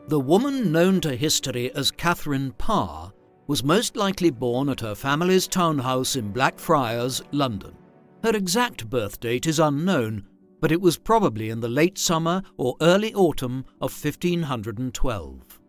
The woman known to history as Catherine Parr was most likely born at her family's townhouse in Blackfriars, London. Her exact birth date is unknown, but it was probably in the late summer or early autumn of 1512.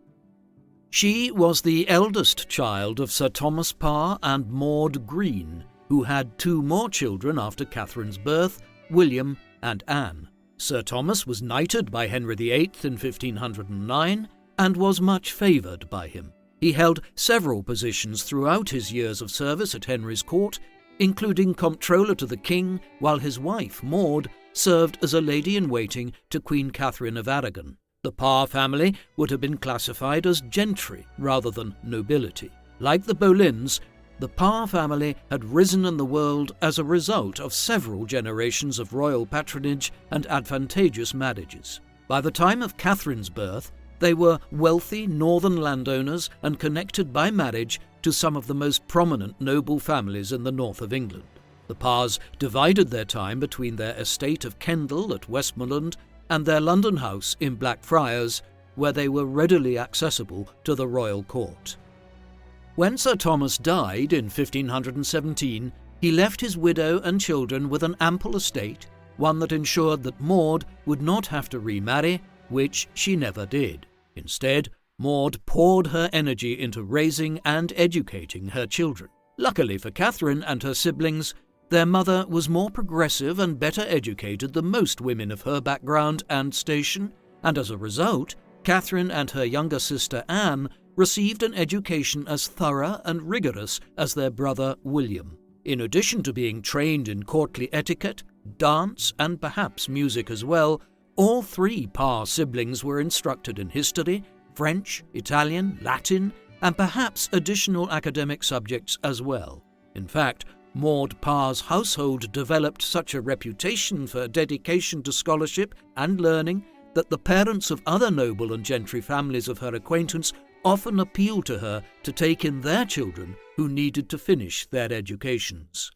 She was the eldest child of Sir Thomas Parr and Maud Green, who had two more children after Catherine's birth, William and Anne. Sir Thomas was knighted by Henry VIII in 1509 and was much favoured by him. He held several positions throughout his years of service at Henry's court, including comptroller to the king, while his wife, Maud, served as a lady-in-waiting to Queen Catherine of Aragon. The Parr family would have been classified as gentry rather than nobility. Like the Boleyns, the Parr family had risen in the world as a result of several generations of royal patronage and advantageous marriages. By the time of Catherine's birth, they were wealthy northern landowners and connected by marriage to some of the most prominent noble families in the north of England. The Parrs divided their time between their estate of Kendal at Westmoreland and their London house in Blackfriars, where they were readily accessible to the royal court. When Sir Thomas died in 1517, he left his widow and children with an ample estate, one that ensured that Maud would not have to remarry, which she never did. Instead, Maud poured her energy into raising and educating her children. Luckily for Catherine and her siblings, their mother was more progressive and better educated than most women of her background and station, and as a result, Catherine and her younger sister Anne received an education as thorough and rigorous as their brother William. In addition to being trained in courtly etiquette, dance, and perhaps music as well, all three Parr siblings were instructed in history, French, Italian, Latin, and perhaps additional academic subjects as well. In fact, Maud Parr's household developed such a reputation for dedication to scholarship and learning that the parents of other noble and gentry families of her acquaintance often appealed to her to take in their children who needed to finish their educations.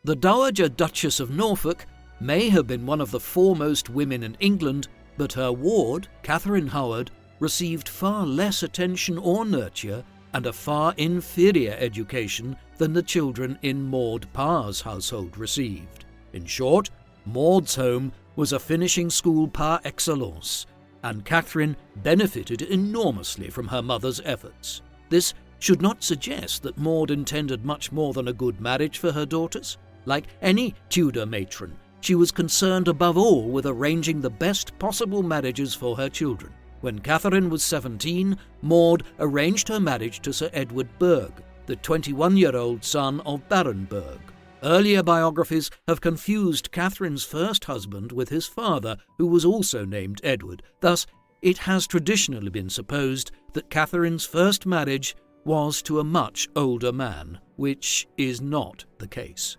The Dowager Duchess of Norfolk may have been one of the foremost women in England, but her ward, Catherine Howard, received far less attention or nurture and a far inferior education than the children in Maud Parr's household received. In short, Maud's home was a finishing school par excellence, and Catherine benefited enormously from her mother's efforts. This should not suggest that Maud intended much more than a good marriage for her daughters. Like any Tudor matron, she was concerned above all with arranging the best possible marriages for her children. When Catherine was 17, Maud arranged her marriage to Sir Edward Berg, the 21-year-old son of Baron Berg. Earlier biographies have confused Catherine's first husband with his father, who was also named Edward. Thus, it has traditionally been supposed that Catherine's first marriage was to a much older man, which is not the case.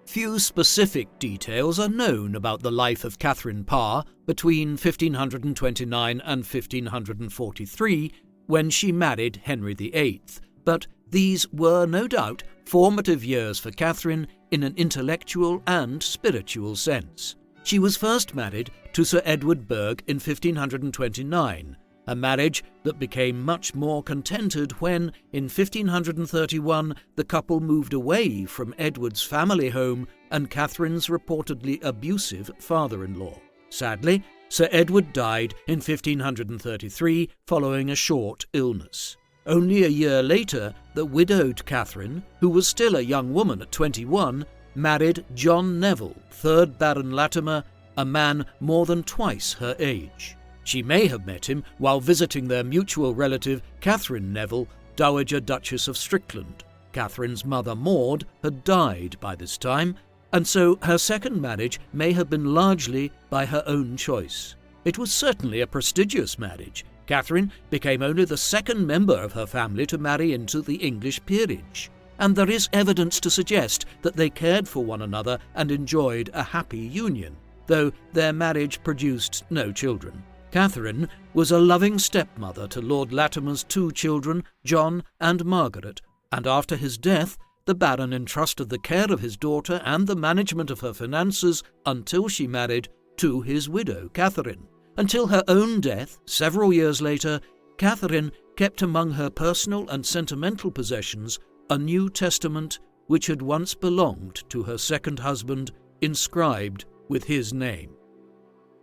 Few specific details are known about the life of Catherine Parr between 1529 and 1543, when she married Henry VIII, but these were no doubt formative years for Catherine in an intellectual and spiritual sense. She was first married to Sir Edward Berg in 1529, a marriage that became much more contented when, in 1531, the couple moved away from Edward's family home and Catherine's reportedly abusive father-in-law. Sadly, Sir Edward died in 1533 following a short illness. Only a year later, the widowed Catherine, who was still a young woman at 21, married John Neville, 3rd Baron Latimer, a man more than twice her age. She may have met him while visiting their mutual relative Catherine Neville, Dowager Duchess of Strickland. Catherine's mother Maud had died by this time, and so her second marriage may have been largely by her own choice. It was certainly a prestigious marriage. Catherine became only the second member of her family to marry into the English peerage, and there is evidence to suggest that they cared for one another and enjoyed a happy union, though their marriage produced no children. Catherine was a loving stepmother to Lord Latimer's two children, John and Margaret, and after his death, the Baron entrusted the care of his daughter and the management of her finances until she married to his widow, Catherine, Until her own death, several years later, Catherine kept among her personal and sentimental possessions a New Testament which had once belonged to her second husband, inscribed with his name.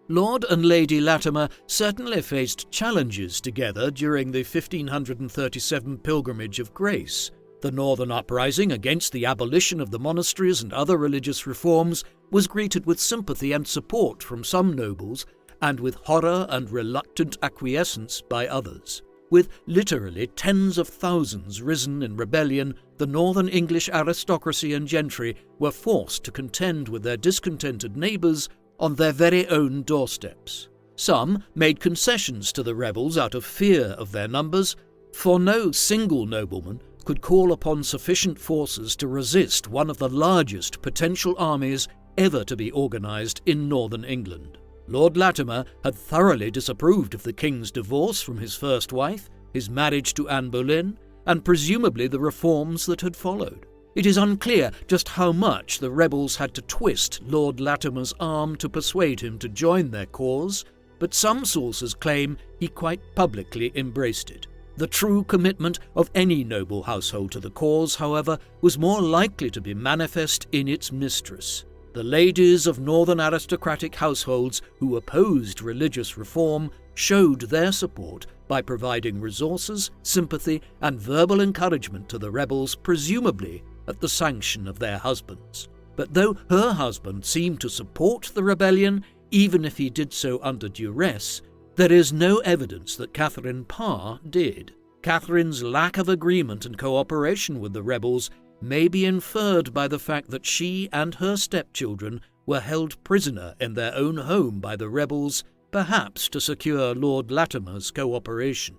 Lord and Lady Latimer certainly faced challenges together during the 1537 Pilgrimage of Grace. The Northern Uprising against the abolition of the monasteries and other religious reforms was greeted with sympathy and support from some nobles, and with horror and reluctant acquiescence by others. With literally tens of thousands risen in rebellion, the northern English aristocracy and gentry were forced to contend with their discontented neighbours on their very own doorsteps. Some made concessions to the rebels out of fear of their numbers, for no single nobleman could call upon sufficient forces to resist one of the largest potential armies ever to be organised in northern England. Lord Latimer had thoroughly disapproved of the king's divorce from his first wife, his marriage to Anne Boleyn, and presumably the reforms that had followed. It is unclear just how much the rebels had to twist Lord Latimer's arm to persuade him to join their cause, but some sources claim he quite publicly embraced it. The true commitment of any noble household to the cause, however, was more likely to be manifest in its mistress. The ladies of northern aristocratic households who opposed religious reform showed their support by providing resources, sympathy, and verbal encouragement to the rebels, presumably at the sanction of their husbands. But though her husband seemed to support the rebellion, even if he did so under duress, there is no evidence that Catherine Parr did. Catherine's lack of agreement and cooperation with the rebels may be inferred by the fact that she and her stepchildren were held prisoner in their own home by the rebels, perhaps to secure Lord Latimer's cooperation.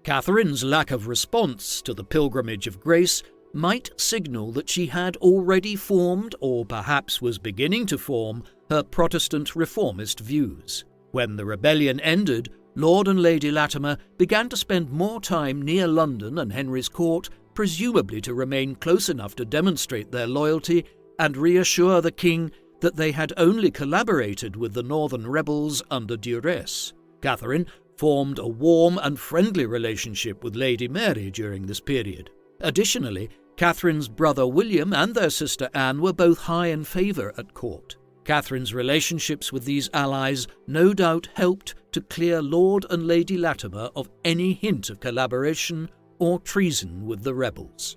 Catherine's lack of response to the Pilgrimage of Grace might signal that she had already formed, or perhaps was beginning to form, her Protestant reformist views. When the rebellion ended, Lord and Lady Latimer began to spend more time near London and Henry's court, presumably to remain close enough to demonstrate their loyalty and reassure the king that they had only collaborated with the northern rebels under duress. Catherine formed a warm and friendly relationship with Lady Mary during this period. Additionally, Catherine's brother William and their sister Anne were both high in favour at court. Catherine's relationships with these allies no doubt helped to clear Lord and Lady Latimer of any hint of collaboration or treason with the rebels.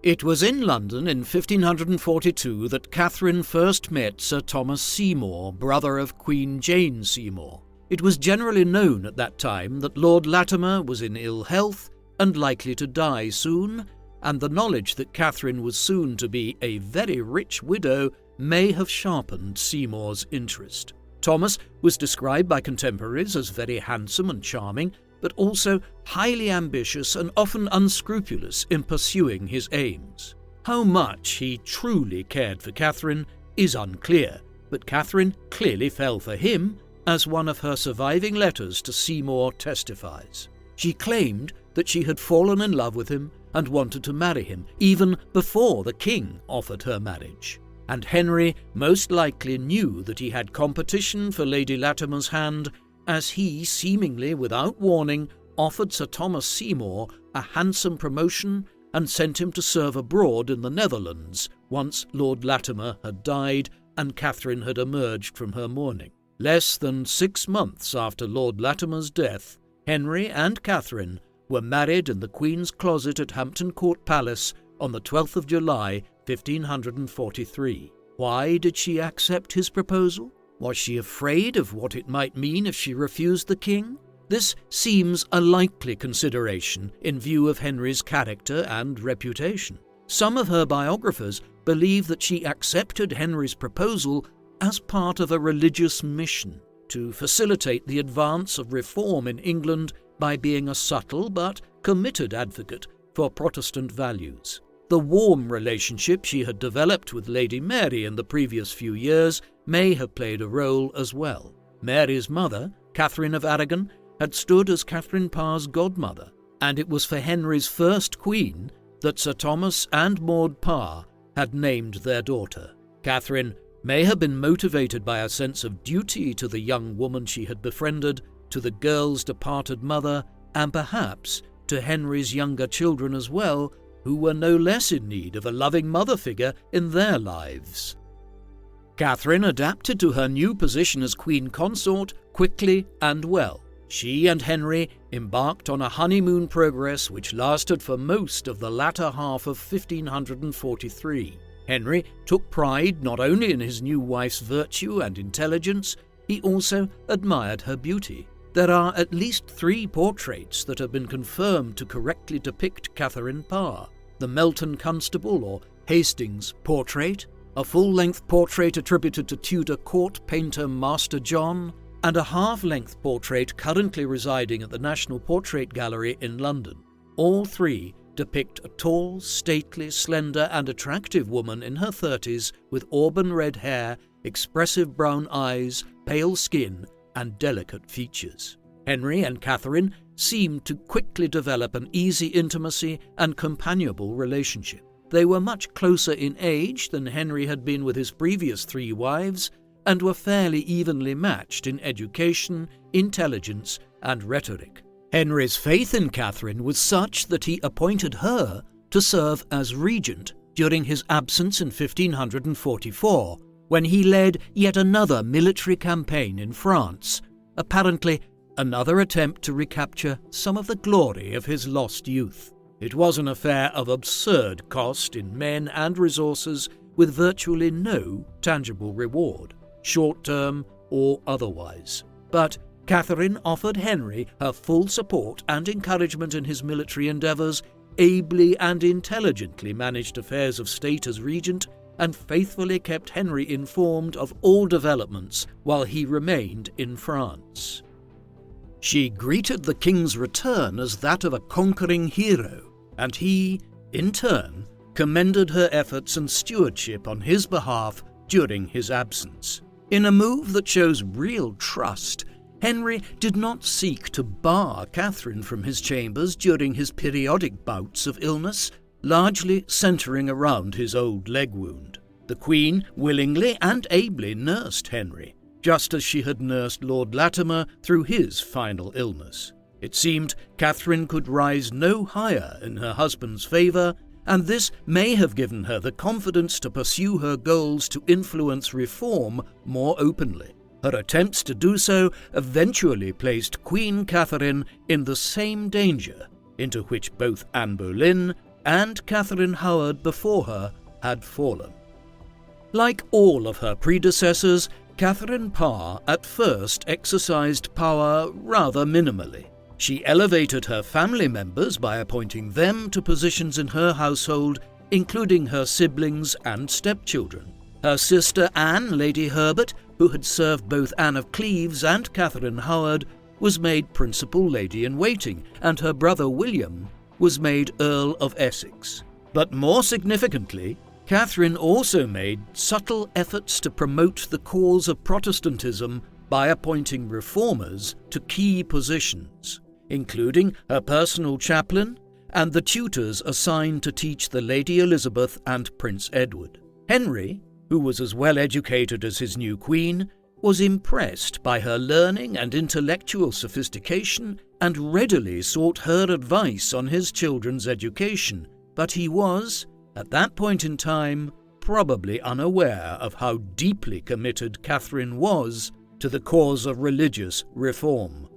It was in London in 1542 that Catherine first met Sir Thomas Seymour, brother of Queen Jane Seymour. It was generally known at that time that Lord Latimer was in ill health and likely to die soon, and the knowledge that Catherine was soon to be a very rich widow may have sharpened Seymour's interest. Thomas was described by contemporaries as very handsome and charming, but also highly ambitious and often unscrupulous in pursuing his aims. How much he truly cared for Catherine is unclear, but Catherine clearly fell for him, as one of her surviving letters to Seymour testifies. She claimed that she had fallen in love with him and wanted to marry him, even before the king offered her marriage. And Henry most likely knew that he had competition for Lady Latimer's hand, as he, seemingly without warning, offered Sir Thomas Seymour a handsome promotion and sent him to serve abroad in the Netherlands once Lord Latimer had died and Catherine had emerged from her mourning. Less than 6 months after Lord Latimer's death, Henry and Catherine were married in the Queen's closet at Hampton Court Palace on the 12th of July, 1543. Why did she accept his proposal? Was she afraid of what it might mean if she refused the king? This seems a likely consideration in view of Henry's character and reputation. Some of her biographers believe that she accepted Henry's proposal as part of a religious mission to facilitate the advance of reform in England by being a subtle but committed advocate for Protestant values. The warm relationship she had developed with Lady Mary in the previous few years may have played a role as well. Mary's mother, Catherine of Aragon, had stood as Catherine Parr's godmother, and it was for Henry's first queen that Sir Thomas and Maud Parr had named their daughter. Catherine may have been motivated by a sense of duty to the young woman she had befriended, to the girl's departed mother, and perhaps to Henry's younger children as well, who were no less in need of a loving mother figure in their lives. Catherine adapted to her new position as Queen Consort quickly and well. She and Henry embarked on a honeymoon progress which lasted for most of the latter half of 1543. Henry took pride not only in his new wife's virtue and intelligence, he also admired her beauty. There are at least 3 portraits that have been confirmed to correctly depict Catherine Parr: the Melton Constable or Hastings portrait, a full-length portrait attributed to Tudor court painter Master John, and a half-length portrait currently residing at the National Portrait Gallery in London. All 3 depict a tall, stately, slender and attractive woman in her 30s with auburn red hair, expressive brown eyes, pale skin and delicate features. Henry and Catherine seemed to quickly develop an easy intimacy and companionable relationship. They were much closer in age than Henry had been with his previous 3 wives, and were fairly evenly matched in education, intelligence, and rhetoric. Henry's faith in Catherine was such that he appointed her to serve as regent during his absence in 1544, when he led yet another military campaign in France, apparently another attempt to recapture some of the glory of his lost youth. It was an affair of absurd cost in men and resources, with virtually no tangible reward, short-term or otherwise. But Catherine offered Henry her full support and encouragement in his military endeavours, ably and intelligently managed affairs of state as regent, and faithfully kept Henry informed of all developments while he remained in France. She greeted the king's return as that of a conquering hero, and he, in turn, commended her efforts and stewardship on his behalf during his absence. In a move that shows real trust, Henry did not seek to bar Catherine from his chambers during his periodic bouts of illness, largely centering around his old leg wound. The Queen willingly and ably nursed Henry, just as she had nursed Lord Latimer through his final illness. It seemed Catherine could rise no higher in her husband's favour, and this may have given her the confidence to pursue her goals to influence reform more openly. Her attempts to do so eventually placed Queen Catherine in the same danger into which both Anne Boleyn and Catherine Howard before her had fallen. Like all of her predecessors, Catherine Parr at first exercised power rather minimally. She elevated her family members by appointing them to positions in her household, including her siblings and stepchildren. Her sister Anne, Lady Herbert, who had served both Anne of Cleves and Catherine Howard, was made principal lady-in-waiting, and her brother William was made Earl of Essex. But more significantly, Catherine also made subtle efforts to promote the cause of Protestantism by appointing reformers to key positions, including her personal chaplain and the tutors assigned to teach the Lady Elizabeth and Prince Edward. Henry, who was as well educated as his new queen, was impressed by her learning and intellectual sophistication and readily sought her advice on his children's education, but he was, at that point in time, probably unaware of how deeply committed Catherine was to the cause of religious reform.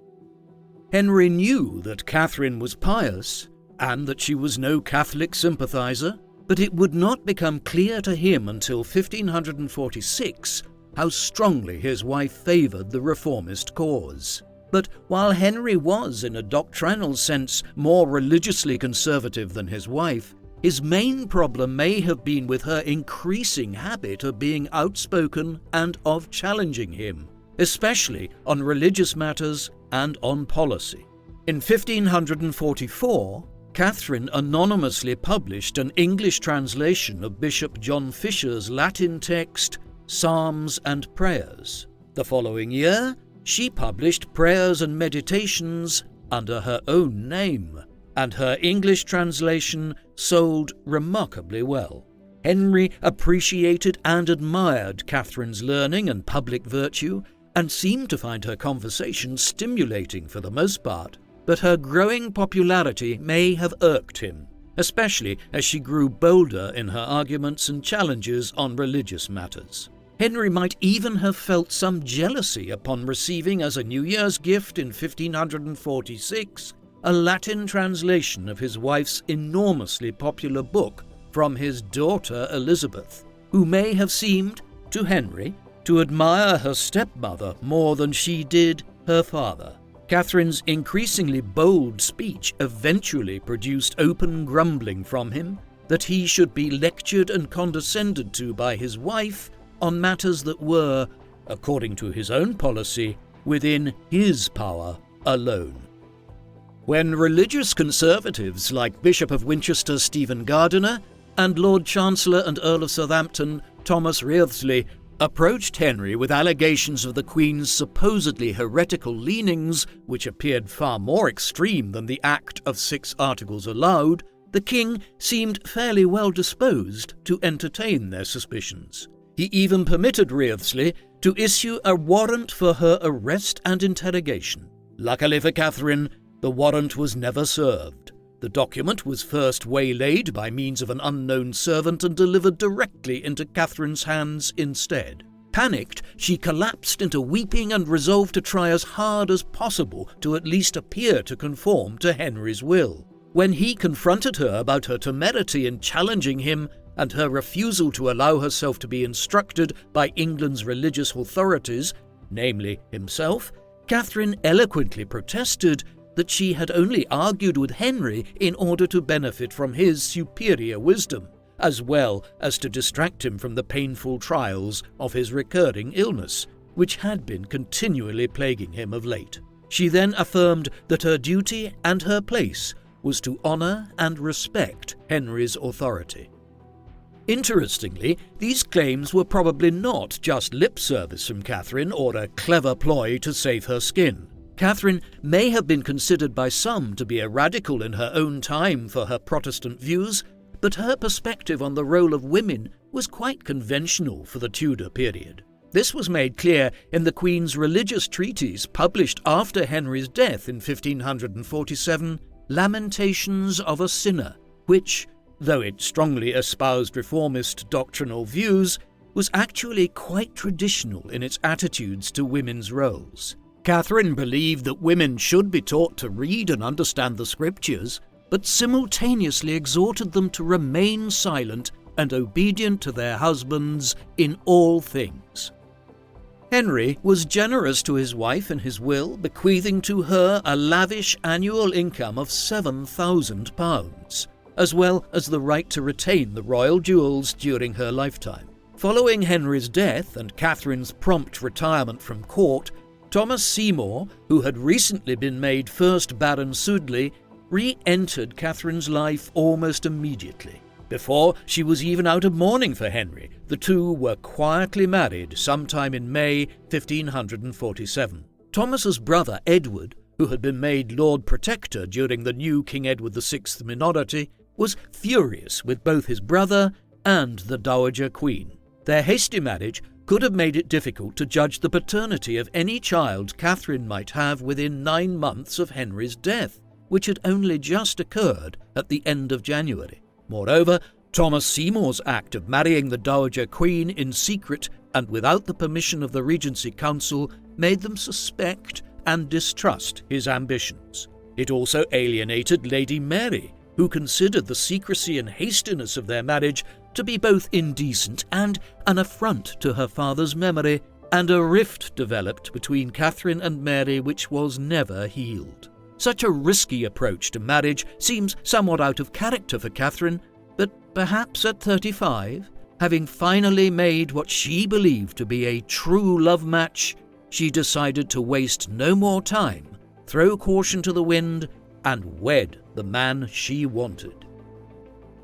Henry knew that Catherine was pious and that she was no Catholic sympathizer, but it would not become clear to him until 1546 how strongly his wife favoured the reformist cause. But while Henry was, in a doctrinal sense, more religiously conservative than his wife, his main problem may have been with her increasing habit of being outspoken and of challenging him, especially on religious matters and on policy. In 1544, Catherine anonymously published an English translation of Bishop John Fisher's Latin text, Psalms and Prayers. The following year, she published Prayers and Meditations under her own name, and her English translation sold remarkably well. Henry appreciated and admired Catherine's learning and public virtue, and seemed to find her conversation stimulating for the most part, but her growing popularity may have irked him, especially as she grew bolder in her arguments and challenges on religious matters. Henry might even have felt some jealousy upon receiving as a New Year's gift in 1546 a Latin translation of his wife's enormously popular book from his daughter Elizabeth, who may have seemed, to Henry, to admire her stepmother more than she did her father. Catherine's increasingly bold speech eventually produced open grumbling from him that he should be lectured and condescended to by his wife on matters that were, according to his own policy, within his power alone. When religious conservatives like Bishop of Winchester Stephen Gardiner and Lord Chancellor and Earl of Southampton Thomas Wriothesley approached Henry with allegations of the Queen's supposedly heretical leanings, which appeared far more extreme than the Act of 6 Articles allowed, the king seemed fairly well disposed to entertain their suspicions. He even permitted Wriothesley to issue a warrant for her arrest and interrogation. Luckily for Catherine, the warrant was never served. The document was first waylaid by means of an unknown servant and delivered directly into Catherine's hands instead. Panicked, she collapsed into weeping and resolved to try as hard as possible to at least appear to conform to Henry's will. When he confronted her about her temerity in challenging him and her refusal to allow herself to be instructed by England's religious authorities, namely himself, Catherine eloquently protested that she had only argued with Henry in order to benefit from his superior wisdom, as well as to distract him from the painful trials of his recurring illness, which had been continually plaguing him of late. She then affirmed that her duty and her place was to honour and respect Henry's authority. Interestingly, these claims were probably not just lip service from Catherine or a clever ploy to save her skin. Catherine may have been considered by some to be a radical in her own time for her Protestant views, but her perspective on the role of women was quite conventional for the Tudor period. This was made clear in the Queen's religious treatise published after Henry's death in 1547, Lamentations of a Sinner, which, though it strongly espoused reformist doctrinal views, was actually quite traditional in its attitudes to women's roles. Catherine believed that women should be taught to read and understand the scriptures, but simultaneously exhorted them to remain silent and obedient to their husbands in all things. Henry was generous to his wife in his will, bequeathing to her a lavish annual income of £7,000, as well as the right to retain the royal jewels during her lifetime. Following Henry's death and Catherine's prompt retirement from court, Thomas Seymour, who had recently been made first Baron Sudeley, re-entered Catherine's life almost immediately. Before she was even out of mourning for Henry, the two were quietly married sometime in May 1547. Thomas's brother Edward, who had been made Lord Protector during the new King Edward VI minority, was furious with both his brother and the Dowager Queen. Their hasty marriage could have made it difficult to judge the paternity of any child Catherine might have within 9 months of Henry's death, which had only just occurred at the end of January. Moreover, Thomas Seymour's act of marrying the Dowager Queen in secret and without the permission of the Regency Council made them suspect and distrust his ambitions. It also alienated Lady Mary, who considered the secrecy and hastiness of their marriage to be both indecent and an affront to her father's memory, and a rift developed between Catherine and Mary which was never healed. Such a risky approach to marriage seems somewhat out of character for Catherine, but perhaps at 35, having finally made what she believed to be a true love match, she decided to waste no more time, throw caution to the wind, and wed the man she wanted.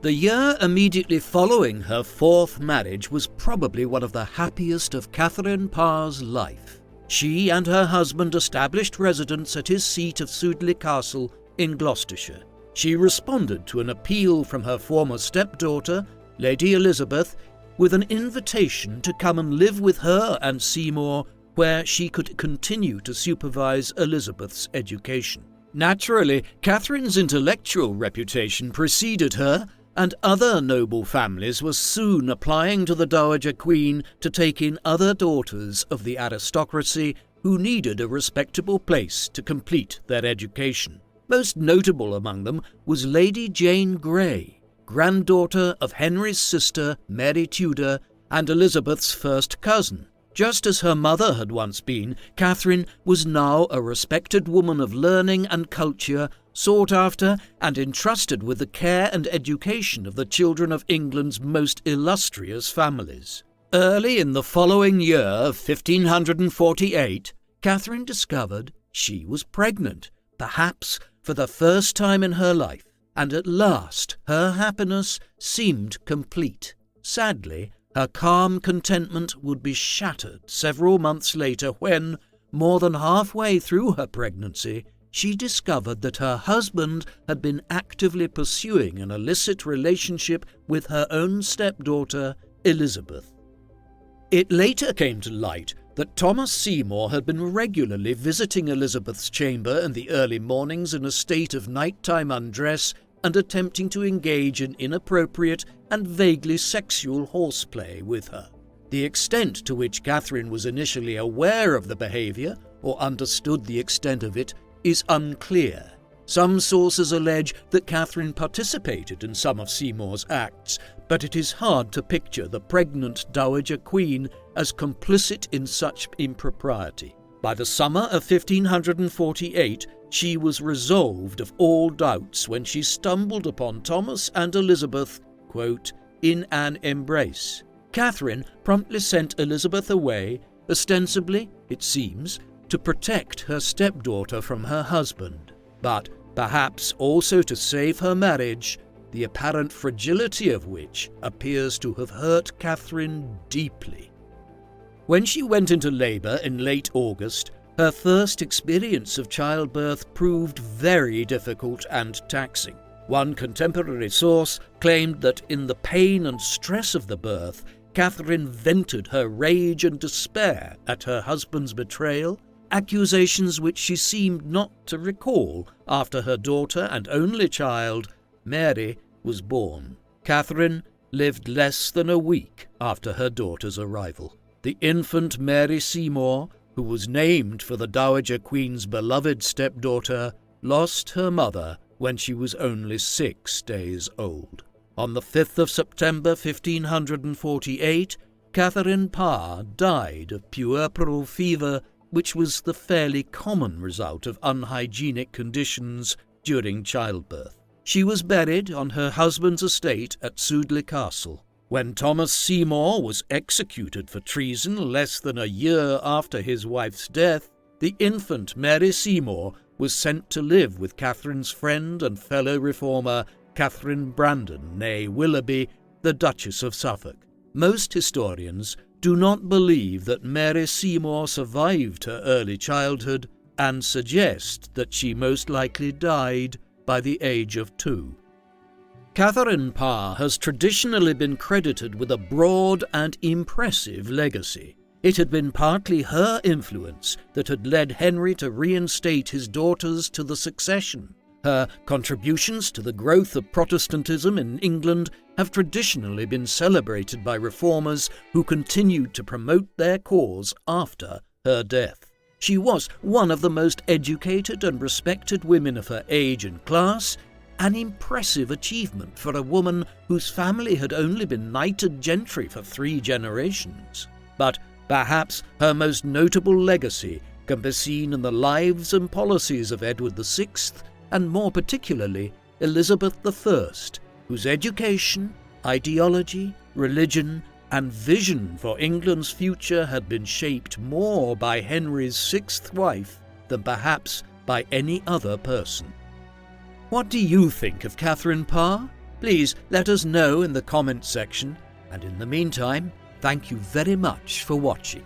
The year immediately following her 4th marriage was probably one of the happiest of Catherine Parr's life. She and her husband established residence at his seat of Sudeley Castle in Gloucestershire. She responded to an appeal from her former stepdaughter Lady Elizabeth, with an invitation to come and live with her and Seymour, where she could continue to supervise Elizabeth's education. Naturally, Catherine's intellectual reputation preceded her, and other noble families were soon applying to the Dowager Queen to take in other daughters of the aristocracy who needed a respectable place to complete their education. Most notable among them was Lady Jane Grey, granddaughter of Henry's sister Mary Tudor and Elizabeth's first cousin. Just as her mother had once been, Catherine was now a respected woman of learning and culture, sought after and entrusted with the care and education of the children of England's most illustrious families. Early in the following year of 1548, Catherine discovered she was pregnant, perhaps for the first time in her life, and at last her happiness seemed complete. Sadly, her calm contentment would be shattered several months later when, more than halfway through her pregnancy, she discovered that her husband had been actively pursuing an illicit relationship with her own stepdaughter, Elizabeth. It later came to light that Thomas Seymour had been regularly visiting Elizabeth's chamber in the early mornings in a state of nighttime undress and attempting to engage in inappropriate and vaguely sexual horseplay with her. The extent to which Catherine was initially aware of the behaviour, or understood the extent of it, is unclear. Some sources allege that Catherine participated in some of Seymour's acts, but it is hard to picture the pregnant Dowager Queen as complicit in such impropriety. By the summer of 1548, she was resolved of all doubts when she stumbled upon Thomas and Elizabeth, quote, in an embrace. Catherine promptly sent Elizabeth away, ostensibly, it seems, to protect her stepdaughter from her husband, but perhaps also to save her marriage, the apparent fragility of which appears to have hurt Catherine deeply. When she went into labour in late August, her first experience of childbirth proved very difficult and taxing. One contemporary source claimed that in the pain and stress of the birth, Catherine vented her rage and despair at her husband's betrayal, accusations which she seemed not to recall after her daughter and only child, Mary, was born. Catherine lived less than a week after her daughter's arrival. The infant Mary Seymour, who was named for the Dowager Queen's beloved stepdaughter, lost her mother when she was only 6 days old. On the 5th of September 1548, Catherine Parr died of puerperal fever, which was the fairly common result of unhygienic conditions during childbirth. She was buried on her husband's estate at Sudeley Castle. When Thomas Seymour was executed for treason less than a year after his wife's death, the infant Mary Seymour was sent to live with Catherine's friend and fellow reformer, Catherine Brandon, née Willoughby, the Duchess of Suffolk. Most historians do not believe that Mary Seymour survived her early childhood and suggest that she most likely died by the age of 2. Catherine Parr has traditionally been credited with a broad and impressive legacy. It had been partly her influence that had led Henry to reinstate his daughters to the succession. Her contributions to the growth of Protestantism in England have traditionally been celebrated by reformers who continued to promote their cause after her death. She was one of the most educated and respected women of her age and class, an impressive achievement for a woman whose family had only been knighted gentry for 3 generations. But perhaps her most notable legacy can be seen in the lives and policies of Edward VI, and more particularly Elizabeth I, whose education, ideology, religion, and vision for England's future had been shaped more by Henry's 6th wife than perhaps by any other person. What do you think of Catherine Parr? Please let us know in the comments section, and in the meantime, thank you very much for watching.